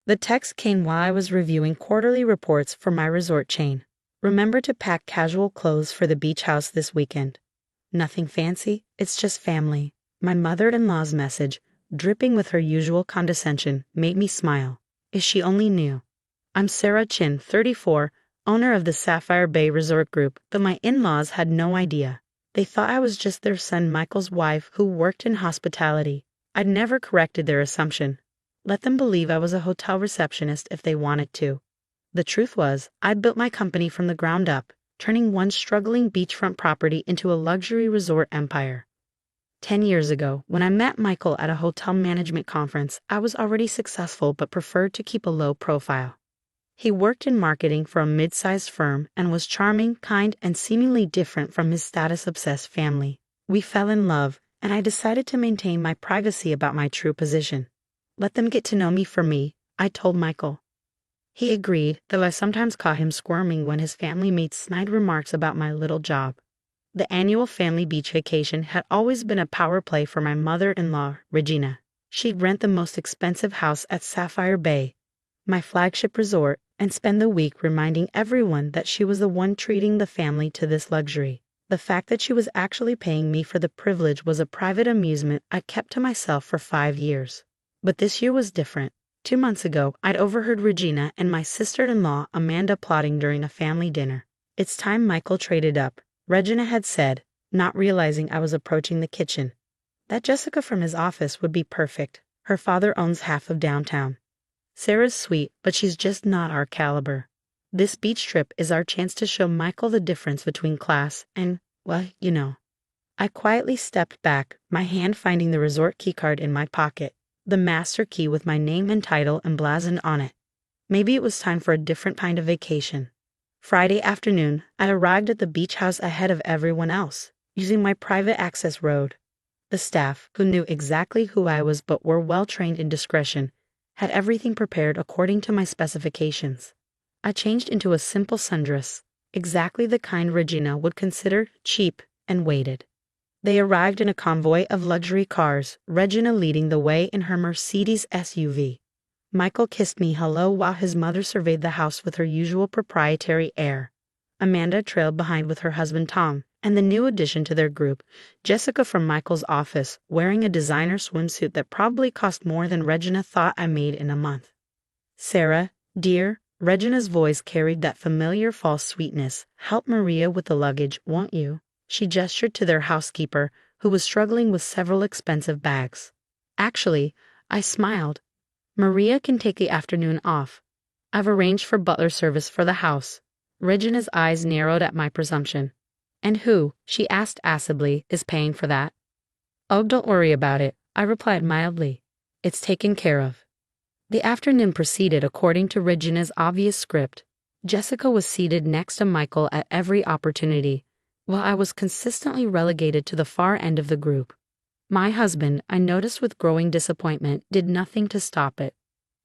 The text came while I was reviewing quarterly reports for my resort chain. Remember to pack casual clothes for the beach house this weekend. Nothing fancy, it's just family. My mother-in-law's message, dripping with her usual condescension, made me smile. If she only knew. I'm Sarah Chen, 34, owner of the Sapphire Bay Resort Group, but my in-laws had no idea. They thought I was just their son Michael's wife who worked in hospitality. I'd never corrected their assumption. Let them believe I was a hotel receptionist if they wanted to. The truth was, I'd built my company from the ground up, turning one struggling beachfront property into a luxury resort empire. 10 years ago, when I met Michael at a hotel management conference, I was already successful but preferred to keep a low profile. He worked in marketing for a mid-sized firm and was charming, kind, and seemingly different from his status-obsessed family. We fell in love, and I decided to maintain my privacy about my true position. Let them get to know me for me, I told Michael. He agreed, though I sometimes caught him squirming when his family made snide remarks about my little job. The annual family beach vacation had always been a power play for my mother-in-law, Regina. She'd rent the most expensive house at Sapphire Bay, my flagship resort, and spend the week reminding everyone that she was the one treating the family to this luxury. The fact that she was actually paying me for the privilege was a private amusement I kept to myself for 5 years. But this year was different. 2 months ago, I'd overheard Regina and my sister-in-law Amanda plotting during a family dinner. It's time Michael traded up, Regina had said, not realizing I was approaching the kitchen. That Jessica from his office would be perfect. Her father owns half of downtown. Sarah's sweet, but she's just not our caliber. This beach trip is our chance to show Michael the difference between class and, well, you know. I quietly stepped back, my hand finding the resort keycard in my pocket, the master key with my name and title emblazoned on it. Maybe it was time for a different kind of vacation. Friday afternoon, I arrived at the beach house ahead of everyone else, using my private access road. The staff, who knew exactly who I was but were well trained in discretion, had everything prepared according to my specifications. I changed into a simple sundress, exactly the kind Regina would consider cheap, and waited. They arrived in a convoy of luxury cars, Regina leading the way in her Mercedes SUV. Michael kissed me hello while his mother surveyed the house with her usual proprietary air. Amanda trailed behind with her husband Tom, and the new addition to their group, Jessica from Michael's office, wearing a designer swimsuit that probably cost more than Regina thought I made in a month. Sarah, dear, Regina's voice carried that familiar false sweetness. Help Maria with the luggage, won't you? She gestured to their housekeeper, who was struggling with several expensive bags. Actually, I smiled. Maria can take the afternoon off. I've arranged for butler service for the house. Regina's eyes narrowed at my presumption. And who, she asked acidly, is paying for that? Oh, don't worry about it, I replied mildly. It's taken care of. The afternoon proceeded according to Regina's obvious script. Jessica was seated next to Michael at every opportunity, while I was consistently relegated to the far end of the group. My husband, I noticed with growing disappointment, did nothing to stop it.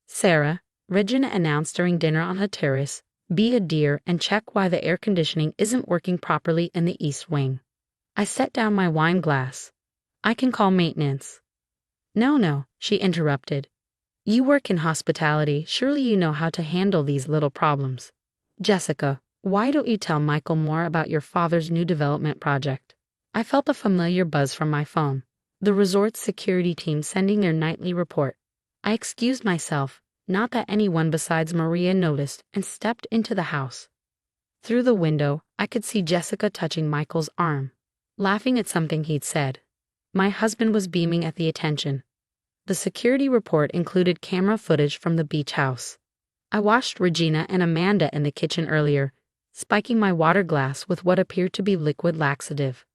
Sarah, Regina announced during dinner on the terrace, be a dear and check why the air conditioning isn't working properly in the east wing. I set down my wine glass. I can call maintenance. No, she interrupted. You work in hospitality, surely you know how to handle these little problems. Jessica, why don't you tell Michael more about your father's new development project? I felt a familiar buzz from my phone. The resort's security team sending their nightly report. I excused myself, not that anyone besides Maria noticed, and stepped into the house. Through the window, I could see Jessica touching Michael's arm, laughing at something he'd said. My husband was beaming at the attention. The security report included camera footage from the beach house. I watched Regina and Amanda in the kitchen earlier, spiking my water glass with what appeared to be liquid laxative.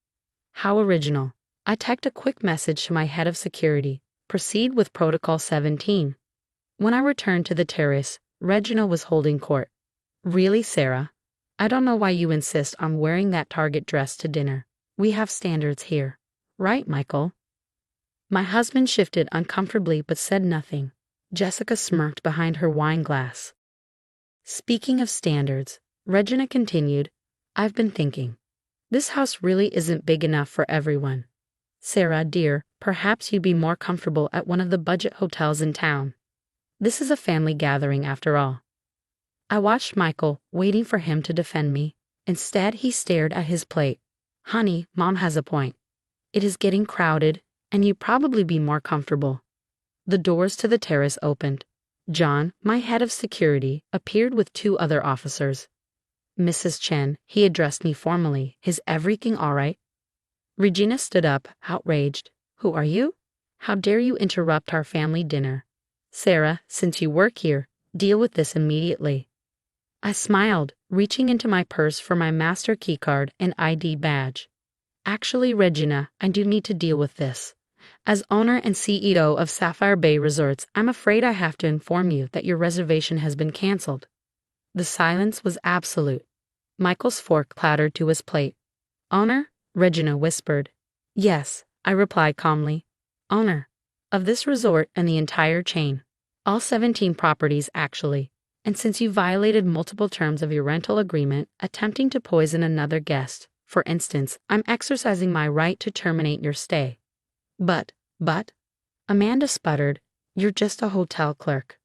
How original. I typed a quick message to my head of security. Proceed with Protocol 17. When I returned to the terrace, Regina was holding court. Really, Sarah? I don't know why you insist on wearing that Target dress to dinner. We have standards here. Right, Michael? My husband shifted uncomfortably but said nothing. Jessica smirked behind her wine glass. Speaking of standards, Regina continued, I've been thinking. This house really isn't big enough for everyone. Sarah, dear, perhaps you'd be more comfortable at one of the budget hotels in town. This is a family gathering after all. I watched Michael, waiting for him to defend me. Instead, he stared at his plate. Honey, Mom has a point. It is getting crowded, and you'd probably be more comfortable. The doors to the terrace opened. John, my head of security, appeared with two other officers. Mrs. Chen, he addressed me formally. Is everything all right? Regina stood up, outraged. Who are you? How dare you interrupt our family dinner? Sarah, since you work here, deal with this immediately. I smiled, reaching into my purse for my master keycard and ID badge. Actually, Regina, I do need to deal with this. As owner and CEO of Sapphire Bay Resorts, I'm afraid I have to inform you that your reservation has been canceled. The silence was absolute. Michael's fork clattered to his plate. Owner? Regina whispered. Yes, I replied calmly. Owner. Of this resort and the entire chain. All 17 properties, actually. And since you violated multiple terms of your rental agreement, attempting to poison another guest, for instance, I'm exercising my right to terminate your stay. But, Amanda sputtered, you're just a hotel clerk.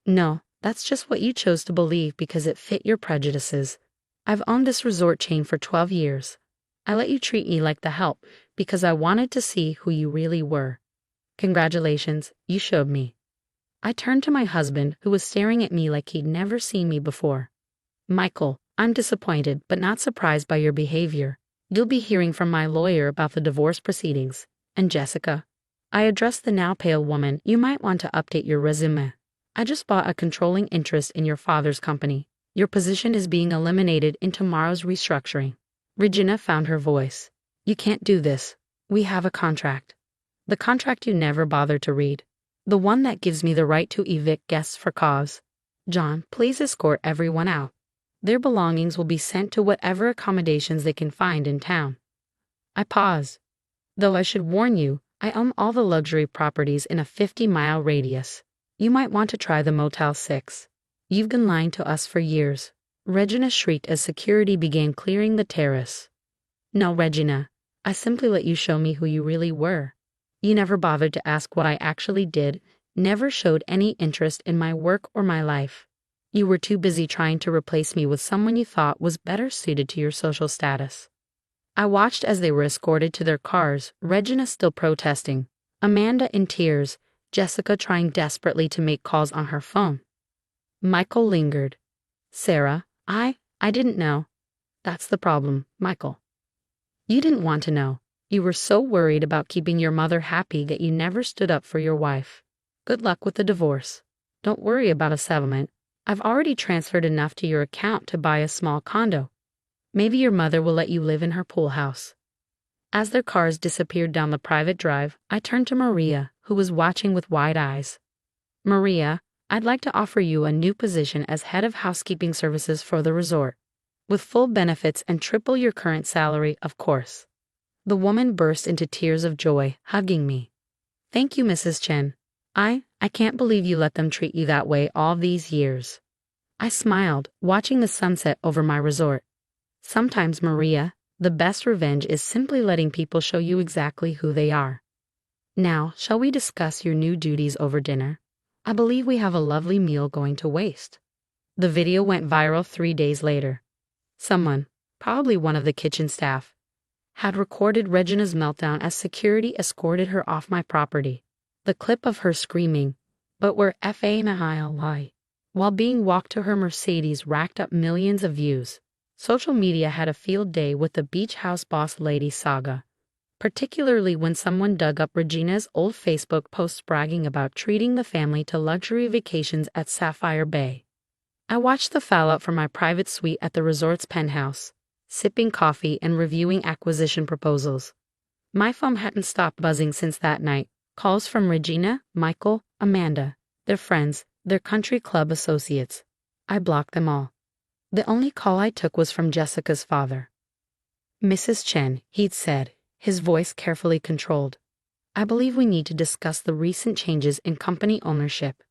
No, that's just what you chose to believe because it fit your prejudices. I've owned this resort chain for 12 years. I let you treat me like the help because I wanted to see who you really were. Congratulations, you showed me. I turned to my husband, who was staring at me like he'd never seen me before. Michael, I'm disappointed but not surprised by your behavior. You'll be hearing from my lawyer about the divorce proceedings. And Jessica, I addressed the now pale woman, you might want to update your resume. I just bought a controlling interest in your father's company. Your position is being eliminated in tomorrow's restructuring. Regina found her voice. You can't do this. We have a contract. The contract you never bothered to read. The one that gives me the right to evict guests for cause. John, please escort everyone out. Their belongings will be sent to whatever accommodations they can find in town. I paused. Though I should warn you, I own all the luxury properties in a 50-mile radius. You might want to try the Motel 6. You've been lying to us for years. Regina shrieked as security began clearing the terrace. No, Regina. I simply let you show me who you really were. You never bothered to ask what I actually did, never showed any interest in my work or my life. You were too busy trying to replace me with someone you thought was better suited to your social status. I watched as they were escorted to their cars, Regina still protesting, Amanda in tears, Jessica trying desperately to make calls on her phone. Michael lingered. Sarah, I didn't know. That's the problem, Michael. You didn't want to know. You were so worried about keeping your mother happy that you never stood up for your wife. Good luck with the divorce. Don't worry about a settlement. I've already transferred enough to your account to buy a small condo. Maybe your mother will let you live in her pool house. As their cars disappeared down the private drive, I turned to Maria, who was watching with wide eyes. Maria, I'd like to offer you a new position as head of housekeeping services for the resort, with full benefits and triple your current salary, of course. The woman burst into tears of joy, hugging me. Thank you, Mrs. Chen. I can't believe you let them treat you that way all these years. I smiled, watching the sunset over my resort. Sometimes, Maria, the best revenge is simply letting people show you exactly who they are. Now, shall we discuss your new duties over dinner? I believe we have a lovely meal going to waste. The video went viral 3 days later. Someone, probably one of the kitchen staff, had recorded Regina's meltdown as security escorted her off my property. The clip of her screaming, "But we're FANILI," while being walked to her Mercedes racked up millions of views. Social media had a field day with the beach house boss lady saga, particularly when someone dug up Regina's old Facebook posts bragging about treating the family to luxury vacations at Sapphire Bay. I watched the fallout from my private suite at the resort's penthouse, sipping coffee and reviewing acquisition proposals. My phone hadn't stopped buzzing since that night. Calls from Regina, Michael, Amanda, their friends, their country club associates. I blocked them all. The only call I took was from Jessica's father. Mrs. Chen, he'd said, his voice carefully controlled. I believe we need to discuss the recent changes in company ownership.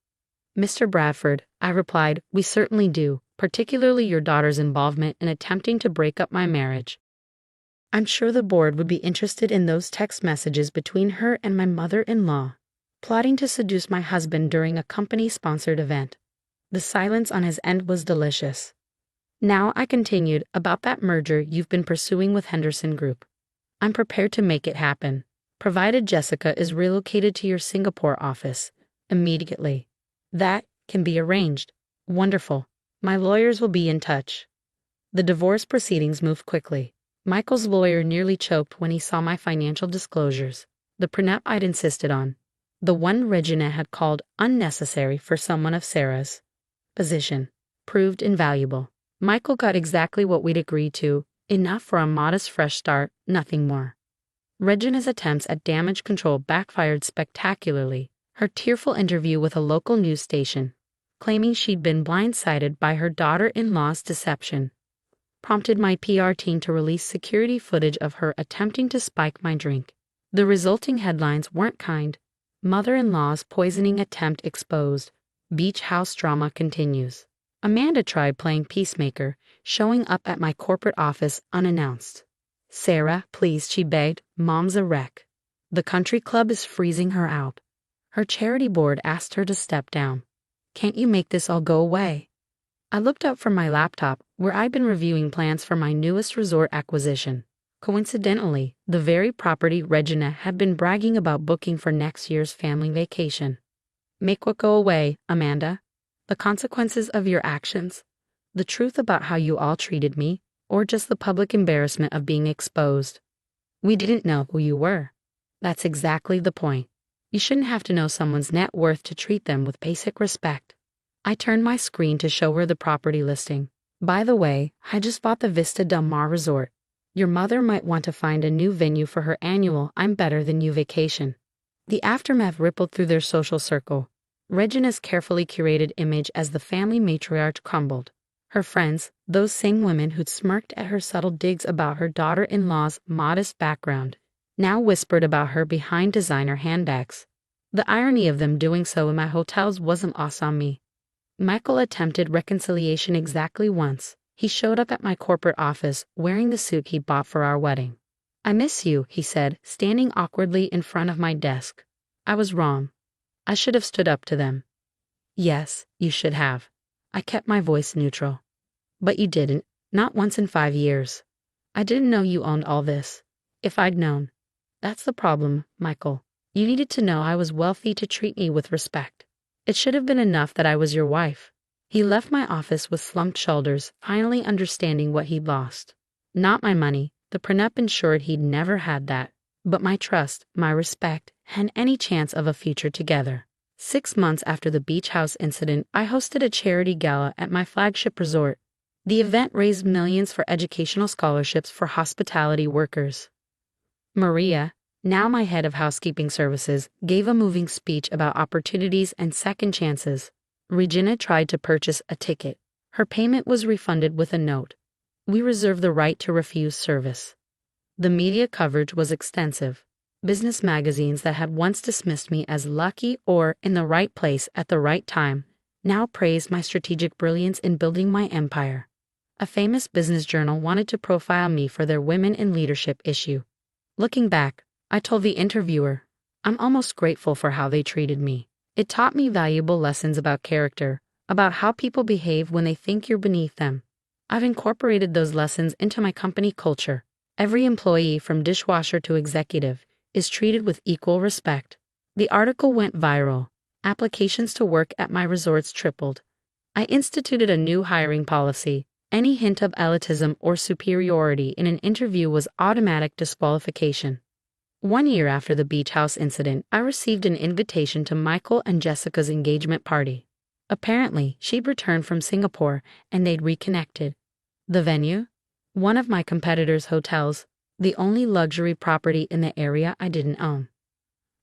Mr. Bradford, I replied, we certainly do, particularly your daughter's involvement in attempting to break up my marriage. I'm sure the board would be interested in those text messages between her and my mother-in-law. plotting to seduce my husband during a company-sponsored event. The silence on his end was delicious. Now I continued, about that merger you've been pursuing with Henderson Group. I'm prepared to make it happen, provided Jessica is relocated to your Singapore office immediately. That can be arranged. Wonderful. My lawyers will be in touch. The divorce proceedings moved quickly. Michael's lawyer nearly choked when he saw my financial disclosures, the prenup I'd insisted on, the one Regina had called unnecessary for someone of Sarah's position, proved invaluable. Michael got exactly what we'd agreed to, enough for a modest fresh start, nothing more. Regina's attempts at damage control backfired spectacularly. Her tearful interview with a local news station, claiming she'd been blindsided by her daughter-in-law's deception, prompted my PR team to release security footage of her attempting to spike my drink. The resulting headlines weren't kind. Mother-in-law's poisoning attempt exposed. Beach house drama continues. Amanda tried playing peacemaker, showing up at my corporate office unannounced. Sarah, please, she begged, Mom's a wreck. The country club is freezing her out. Her charity board asked her to step down. Can't you make this all go away? I looked up from my laptop, where I'd been reviewing plans for my newest resort acquisition. Coincidentally, the very property Regina had been bragging about booking for next year's family vacation. Make what go away, Amanda? The consequences of your actions? The truth about how you all treated me? Or just the public embarrassment of being exposed? We didn't know who you were. That's exactly the point. You shouldn't have to know someone's net worth to treat them with basic respect. I turned my screen to show her the property listing. By the way, I just bought the Vista Del Mar Resort. Your mother might want to find a new venue for her annual I'm Better Than You vacation. The aftermath rippled through their social circle. Regina's carefully curated image as the family matriarch crumbled. Her friends, those same women who'd smirked at her subtle digs about her daughter-in-law's modest background, now whispered about her behind designer handbags. The irony of them doing so in my hotels wasn't lost on me. Michael attempted reconciliation exactly once. He showed up at my corporate office wearing the suit he bought for our wedding. I miss you, he said, standing awkwardly in front of my desk. I was wrong. I should have stood up to them. Yes, you should have. I kept my voice neutral. But you didn't, not once in 5 years. I didn't know you owned all this. If I'd known. That's the problem, Michael. You needed to know I was wealthy to treat me with respect. It should have been enough that I was your wife. He left my office with slumped shoulders, finally understanding what he'd lost. Not my money, the prenup ensured he'd never had that, but my trust, my respect, and any chance of a future together. 6 months after the beach house incident, I hosted a charity gala at my flagship resort. The event raised millions for educational scholarships for hospitality workers. Maria, now my head of housekeeping services, gave a moving speech about opportunities and second chances. Regina tried to purchase a ticket. Her payment was refunded with a note. We reserve the right to refuse service. The media coverage was extensive. Business magazines that had once dismissed me as lucky or in the right place at the right time now praised my strategic brilliance in building my empire. A famous business journal wanted to profile me for their Women in Leadership issue. Looking back, I told the interviewer, I'm almost grateful for how they treated me. It taught me valuable lessons about character, about how people behave when they think you're beneath them. I've incorporated those lessons into my company culture. Every employee, from dishwasher to executive, is treated with equal respect. The article went viral. Applications to work at my resorts tripled. I instituted a new hiring policy. Any hint of elitism or superiority in an interview was automatic disqualification. 1 year after the beach house incident, I received an invitation to Michael and Jessica's engagement party. Apparently, she'd returned from Singapore and they'd reconnected. The venue? One of my competitors' hotels, the only luxury property in the area I didn't own.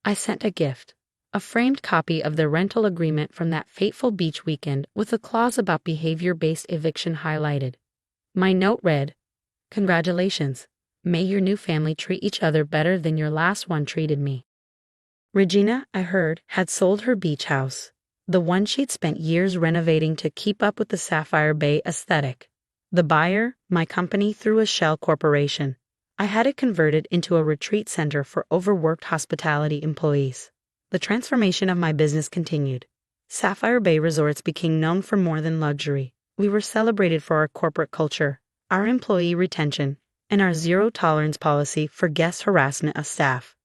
I sent a gift, a framed copy of the rental agreement from that fateful beach weekend with a clause about behavior-based eviction highlighted. My note read, Congratulations. May your new family treat each other better than your last one treated me. Regina, I heard, had sold her beach house, the one she'd spent years renovating to keep up with the Sapphire Bay aesthetic. The buyer, my company, through a shell corporation. I had it converted into a retreat center for overworked hospitality employees. The transformation of my business continued. Sapphire Bay Resorts became known for more than luxury. We were celebrated for our corporate culture, our employee retention, and our zero-tolerance policy for guest harassment of staff.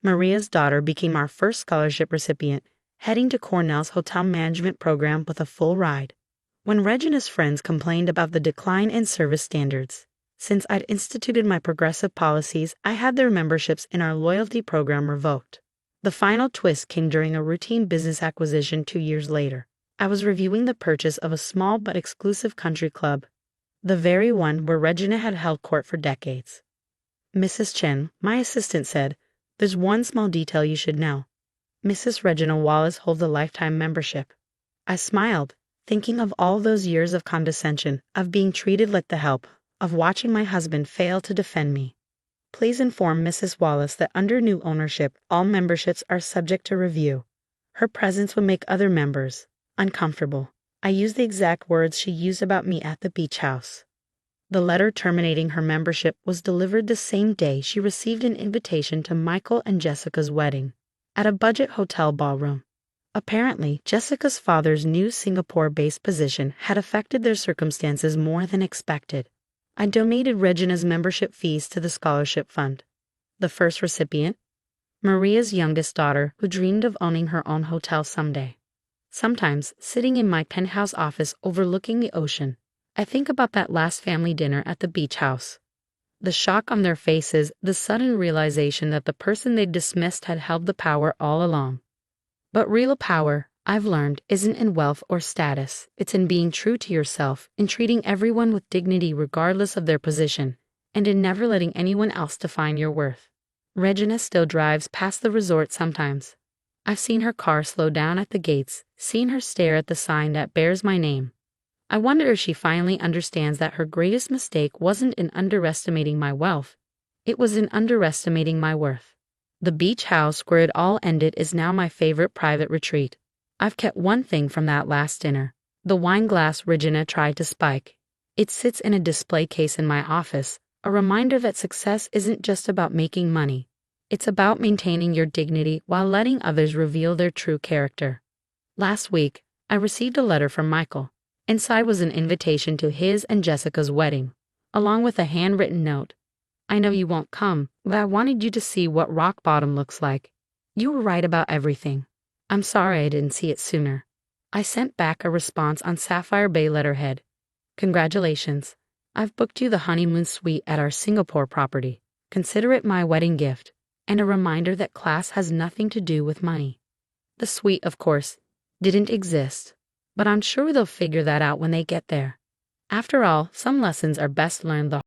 Maria's daughter became our first scholarship recipient, heading to Cornell's hotel management program with a full ride. When Regina's friends complained about the decline in service standards, since I'd instituted my progressive policies, I had their memberships in our loyalty program revoked. The final twist came during a routine business acquisition 2 years later. I was reviewing the purchase of a small but exclusive country club, the very one where Regina had held court for decades. Mrs. Chen, my assistant, said, "There's one small detail you should know. Mrs. Regina Wallace holds a lifetime membership." I smiled, thinking of all those years of condescension, of being treated like the help, of watching my husband fail to defend me. "Please inform Mrs. Wallace that under new ownership, all memberships are subject to review." Her presence would make other members uncomfortable. I used the exact words she used about me at the beach house. The letter terminating her membership was delivered the same day she received an invitation to Michael and Jessica's wedding, at a budget hotel ballroom. Apparently, Jessica's father's new Singapore-based position had affected their circumstances more than expected. I donated Regina's membership fees to the scholarship fund. The first recipient, Maria's youngest daughter, who dreamed of owning her own hotel someday. Sometimes, sitting in my penthouse office overlooking the ocean, I think about that last family dinner at the beach house. The shock on their faces, the sudden realization that the person they dismissed had held the power all along. But real power, I've learned, isn't in wealth or status. It's in being true to yourself, in treating everyone with dignity regardless of their position, and in never letting anyone else define your worth. Regina still drives past the resort sometimes. I've seen her car slow down at the gates, seen her stare at the sign that bears my name. I wonder if she finally understands that her greatest mistake wasn't in underestimating my wealth. It was in underestimating my worth. The beach house where it all ended is now my favorite private retreat. I've kept one thing from that last dinner: the wine glass Regina tried to spike. It sits in a display case in my office, a reminder that success isn't just about making money. It's about maintaining your dignity while letting others reveal their true character. Last week, I received a letter from Michael. Inside was an invitation to his and Jessica's wedding, along with a handwritten note. "I know you won't come, but I wanted you to see what rock bottom looks like. You were right about everything. I'm sorry I didn't see it sooner." I sent back a response on Sapphire Bay letterhead. "Congratulations. I've booked you the honeymoon suite at our Singapore property. Consider it my wedding gift, and a reminder that class has nothing to do with money." The suite, of course, didn't exist, but I'm sure they'll figure that out when they get there. After all, some lessons are best learned the